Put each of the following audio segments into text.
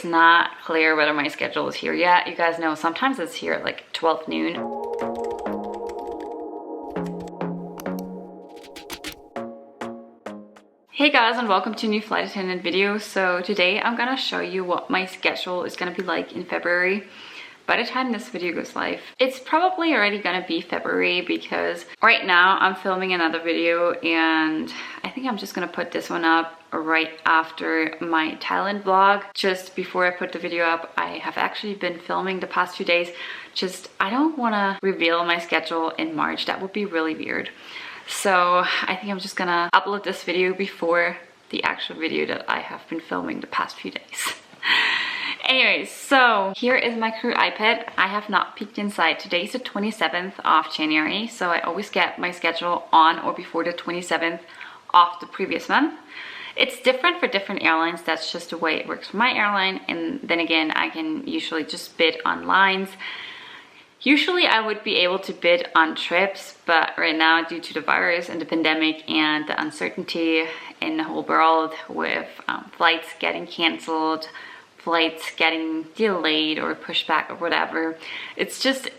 it's not clear whether my schedule is here yet. You guys know sometimes it's here at like 12 noon. Hey guys, and welcome to a new flight attendant video. So today I'm gonna show you what my schedule is gonna be like in February. By the time this video goes live, it's probably already gonna be February because right now I'm filming another video and I think I'm just gonna put this one up right after my Thailand vlog. Just before I put the video up, I have actually been filming the past 2 days. I don't wanna reveal my schedule in March. That would be really weird. So I think I'm just gonna upload this video before the actual video that I have been filming the past few days. Anyways, so here is my crew iPad. I have not peeked inside. Today is the 27th of January, so I always get my schedule on or before the 27th of the previous month. It's different for different airlines. That's just the way it works for my airline. And then again, I can usually just bid on lines. Usually I would be able to bid on trips, but right now due to the virus and the pandemic and the uncertainty in the whole world with flights getting canceled, flights getting delayed or pushed back or whatever, it's just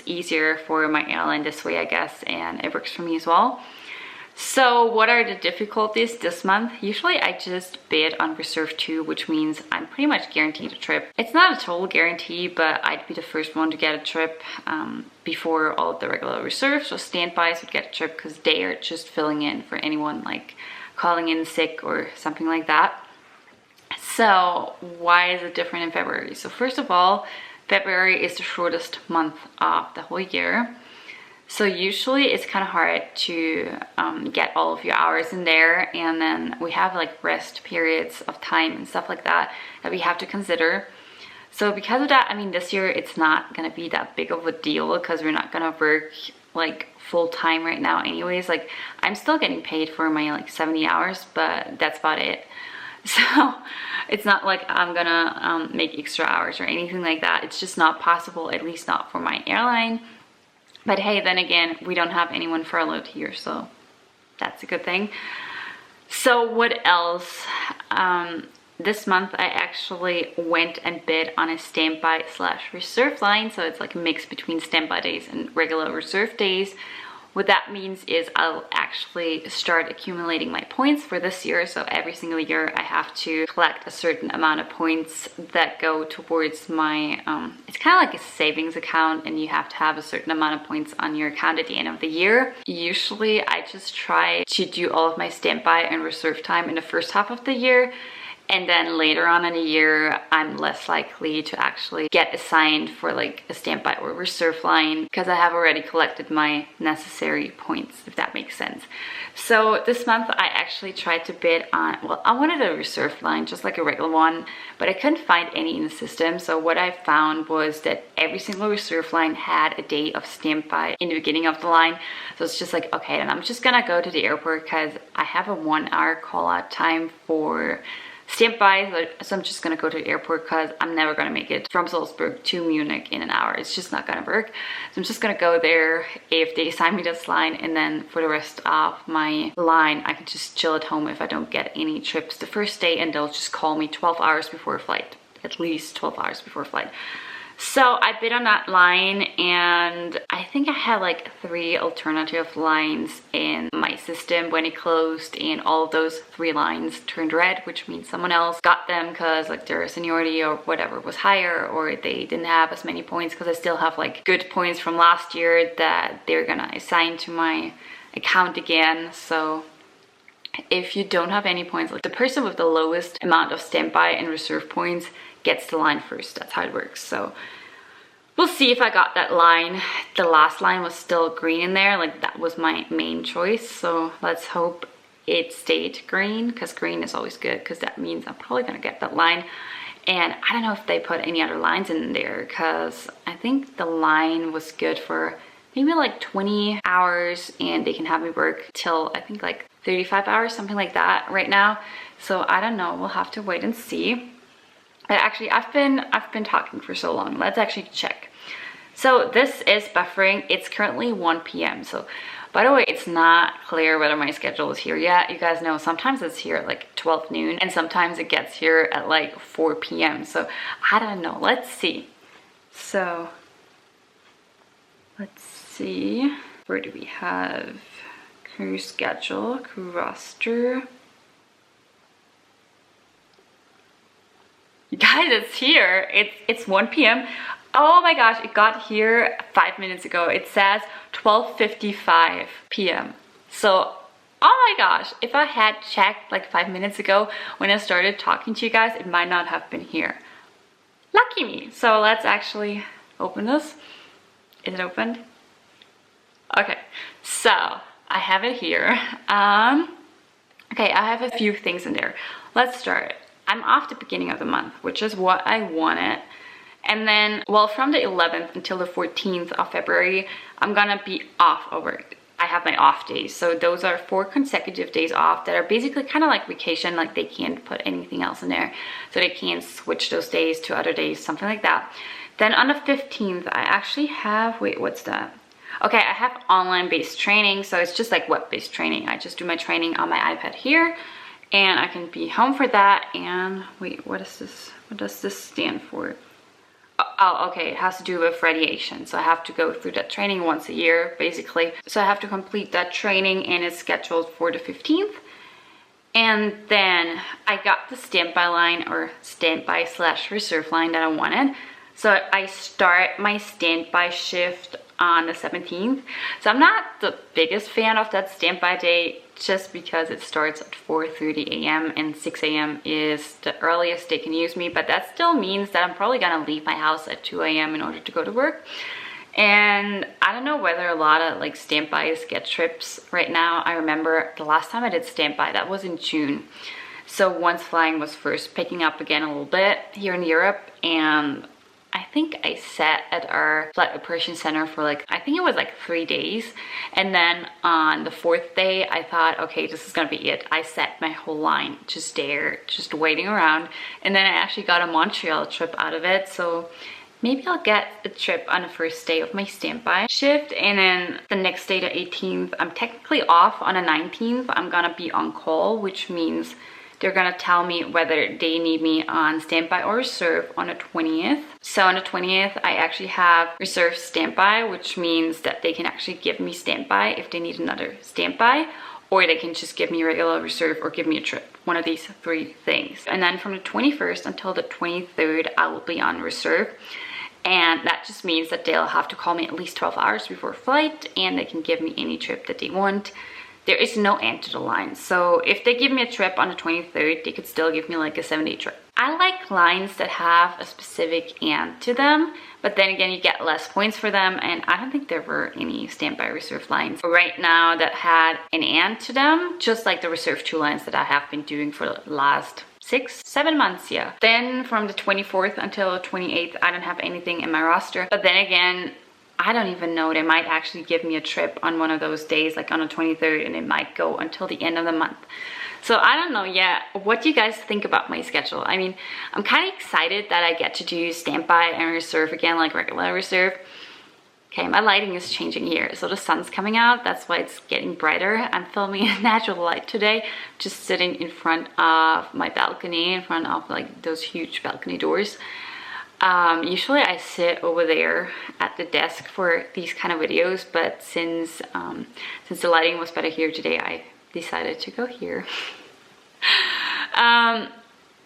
easier for my airline this way, I guess, and it works for me as well. So what are the difficulties this month? Usually I just bid on reserve 2, which means I'm pretty much guaranteed a trip. It's not a total guarantee, but I'd be the first one to get a trip before all of the regular reserves. So standbys would get a trip because they are just filling in for anyone like calling in sick or something like that. So why is it different in February? So first of all, February is the shortest month of the whole year. So usually it's kind of hard to get all of your hours in there, and then we have like rest periods of time and stuff like that that we have to consider. So because of that, I mean, this year it's not gonna be that big of a deal because we're not gonna work like full time right now anyways. Like I'm still getting paid for my like 70 hours, but that's about it. So it's not like I'm gonna make extra hours or anything like that. It's just not possible, at least not for my airline. But hey, then again, we don't have anyone furloughed here, so that's a good thing. So what else? This month I actually went and bid on a standby / reserve line. So it's like a mix between standby days and regular reserve days. What that means is I'll actually start accumulating my points for this year. So every single year I have to collect a certain amount of points that go towards my, it's kind of like a savings account, and you have to have a certain amount of points on your account at the end of the year. Usually I just try to do all of my standby and reserve time in the first half of the year. And then later on in the year, I'm less likely to actually get assigned for like a standby or reserve line because I have already collected my necessary points, if that makes sense. So this month I actually tried to bid on, well, I wanted a reserve line, just like a regular one, but I couldn't find any in the system. So what I found was that every single reserve line had a day of standby in the beginning of the line. So it's just like, okay, then I'm just gonna go to the airport because I have a 1-hour call out time for standby, so I'm just gonna go to the airport because I'm never gonna make it from Salzburg to Munich in an hour. It's just not gonna work. So I'm just gonna go there if they assign me this line, and then for the rest of my line, I can just chill at home if I don't get any trips the first day, and they'll just call me 12 hours before flight, at least 12 hours before flight. So I bid on that line, and I think I had like 3 alternative lines in my system when it closed, and all of those 3 lines turned red, which means someone else got them because like their seniority or whatever was higher, or they didn't have as many points, because I still have like good points from last year that they're gonna assign to my account again. So if you don't have any points, like the person with the lowest amount of standby and reserve points gets the line first. That's how it works. So we'll see if I got that line. The last line was still green in there, like that was my main choice. So let's hope it stayed green, because green is always good, because that means I'm probably gonna get that line. And I don't know if they put any other lines in there, because I think the line was good for maybe like 20 hours, and they can have me work till I think like 35 hours, something like that right now. So I don't know, we'll have to wait and see. But actually, I've been talking for so long. Let's actually check. So this is buffering. It's currently 1 p.m. So By the way, it's not clear whether my schedule is here yet. You guys know sometimes it's here at like 12 noon and sometimes it gets here at like 4 p.m. So I don't know. Let's see. So let's see. Where do we have crew schedule, crew roster? You guys, it's here. It's 1 p.m. Oh my gosh, it got here 5 minutes ago. It says 12:55 p.m. So, oh my gosh, if I had checked like 5 minutes ago when I started talking to you guys, it might not have been here. Lucky me. So let's actually open this. Is it opened? Okay, so I have it here. Okay, I have a few things in there. Let's start. I'm off the beginning of the month, which is what I wanted. And then, well, from the 11th until the 14th of February, I'm gonna be off over. I have my off days. So those are 4 consecutive days off that are basically kind of like vacation, like they can't put anything else in there. So they can't switch those days to other days, something like that. Then on the 15th, I actually have, wait, what's that? Okay, I have online-based training. So it's just like web-based training. I just do my training on my iPad here. And I can be home for that. And wait, what is this? What does this stand for? Oh, okay, it has to do with radiation. So I have to go through that training once a year, basically. So I have to complete that training and it's scheduled for the 15th. And then I got the standby line or standby/reserve line that I wanted. So I start my standby shift on the 17th. So I'm not the biggest fan of that standby day just because it starts at 4:30 a.m. and 6 a.m. is the earliest they can use me, but that still means that I'm probably gonna leave my house at 2 a.m. in order to go to work. And I don't know whether a lot of like standbys get trips right now. I remember the last time I did standby, that was in June. So once flying was first picking up again a little bit here in Europe, and I think I sat at our flight operation center for like, I think it was like 3 days. And then on the 4th day, I thought, okay, this is gonna be it. I sat my whole line just there, just waiting around. And then I actually got a Montreal trip out of it. So maybe I'll get a trip on the first day of my standby shift. And then the next day, the 18th, I'm technically off. On the 19th, I'm gonna be on call, which means they're gonna tell me whether they need me on standby or reserve on the 20th. So on the 20th, I actually have reserve standby, which means that they can actually give me standby if they need another standby, or they can just give me regular reserve or give me a trip. One of these 3 things. And then from the 21st until the 23rd, I will be on reserve. And that just means that they'll have to call me at least 12 hours before flight and they can give me any trip that they want. There is no end to the line. So if they give me a trip on the 23rd, they could still give me like a 7-day trip. I like lines that have a specific end to them, but then again, you get less points for them. And I don't think there were any standby reserve lines right now that had an end to them, just like the reserve 2 lines that I have been doing for the last 6-7 months, yeah. Then from the 24th until the 28th, I don't have anything in my roster. But then again, I don't even know, they might actually give me a trip on one of those days, like on the 23rd, and it might go until the end of the month. So I don't know yet. What do you guys think about my schedule? I mean, I'm kind of excited that I get to do standby and reserve again, like regular reserve. Okay, my lighting is changing here. So the sun's coming out, that's why it's getting brighter. I'm filming in natural light today, just sitting in front of my balcony, in front of like those huge balcony doors. Usually I sit over there at the desk for these kind of videos, but since the lighting was better here today, I decided to go here.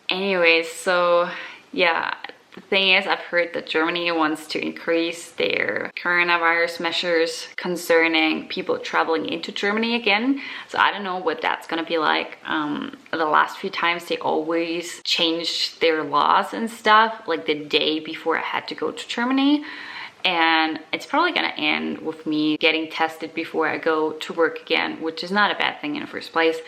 Anyways, so yeah, the thing is, I've heard that Germany wants to increase their coronavirus measures concerning people traveling into Germany again. So I don't know what that's gonna be like. The last few times they always changed their laws and stuff, like the day before I had to go to Germany. And it's probably gonna end with me getting tested before I go to work again, which is not a bad thing in the first place.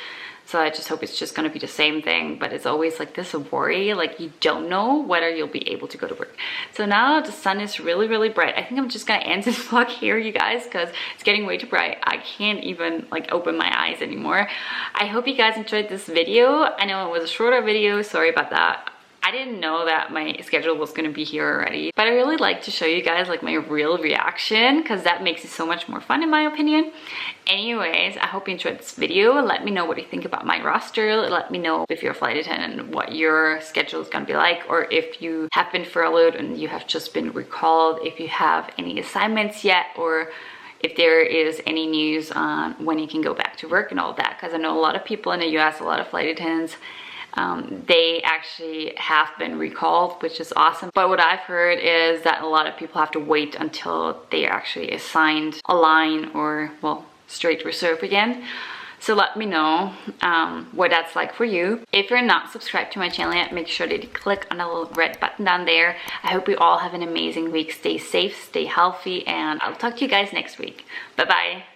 So I just hope it's just gonna be the same thing, but it's always like this worry, like you don't know whether you'll be able to go to work. So now the sun is really, really bright. I think I'm just gonna end this vlog here, you guys, because it's getting way too bright. I can't even like open my eyes anymore. I hope you guys enjoyed this video. I know it was a shorter video, sorry about that. I didn't know that my schedule was gonna be here already, but I really like to show you guys like my real reaction because that makes it so much more fun in my opinion. Anyways, I hope you enjoyed this video. Let me know what you think about my roster. Let me know if you're a flight attendant, what your schedule is gonna be like, or if you have been furloughed and you have just been recalled, if you have any assignments yet, or if there is any news on when you can go back to work and all that, because I know a lot of people in the US, a lot of flight attendants, they actually have been recalled, which is awesome. But what I've heard is that a lot of people have to wait until they are actually assigned a line or, well, straight reserve again. So let me know what that's like for you. If you're not subscribed to my channel yet, make sure that you click on the little red button down there. I hope you all have an amazing week. Stay safe, stay healthy, and I'll talk to you guys next week. Bye-bye.